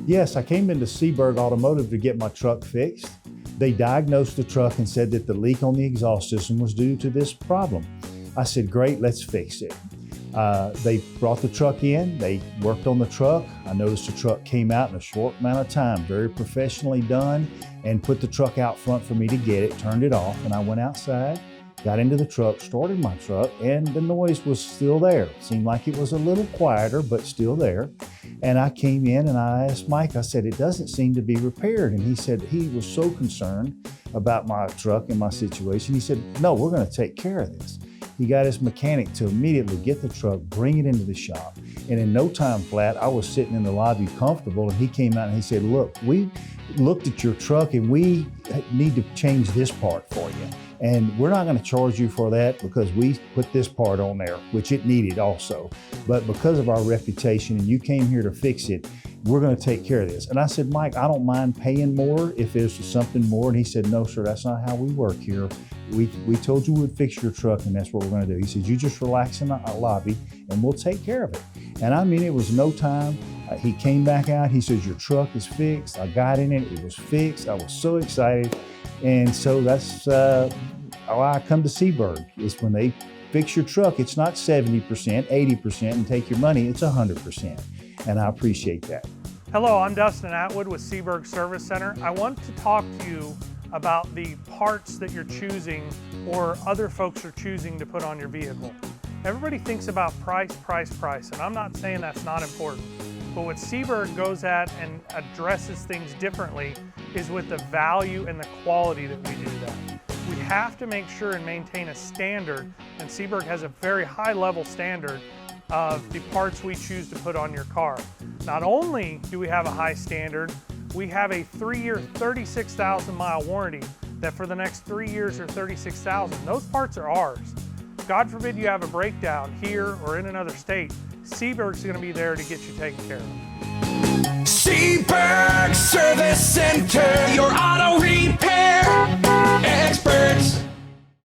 Yes, I came into Seaberg Automotive to get my truck fixed. They diagnosed the truck and said that the leak on the exhaust system was due to this problem. I said, great, let's fix it. They brought the truck in, they worked on the truck. I noticed the truck came out in a short amount of time, very professionally done, and put the truck out front for me to get it, turned it off, and I went outside, got into the truck, started my truck, and the noise was still there. Seemed like it was a little quieter, but still there. And I came in and I asked Mike, I said, it doesn't seem to be repaired. And he said he was so concerned about my truck and my situation. He said, no, we're gonna take care of this. He got his mechanic to immediately get the truck, bring it into the shop. And in no time flat, I was sitting in the lobby comfortable, and he came out and he said, look, we looked at your truck and we need to change this part for you. And we're not gonna charge you for that because we put this part on there, which it needed also. But because of our reputation and you came here to fix it, we're gonna take care of this. And I said, Mike, I don't mind paying more if there's something more. And he said, no, sir, that's not how we work here. We told you we'd fix your truck and that's what we're gonna do. He said, you just relax in the lobby and we'll take care of it. And I mean, it was no time. He came back out, he says, your truck is fixed. I got in it, it was fixed. I was so excited. And so that's how I come to Seaberg, is when they fix your truck, it's not 70%, 80% and take your money, it's 100%. And I appreciate that. Hello, I'm Dustin Atwood with Seaberg Service Center. I want to talk to you about the parts that you're choosing or other folks are choosing to put on your vehicle. Everybody thinks about price, and I'm not saying that's not important. But what Seaberg goes at and addresses things differently is with the value and the quality that we do that. We have to make sure and maintain a standard, and Seaberg has a very high level standard of the parts we choose to put on your car. Not only do we have a high standard, we have a 3-year, 36,000 mile warranty that for the next 3 years or 36,000, those parts are ours. God forbid you have a breakdown here or in another state, Seaberg's gonna be there to get you taken care of. Seaberg Service Center, your auto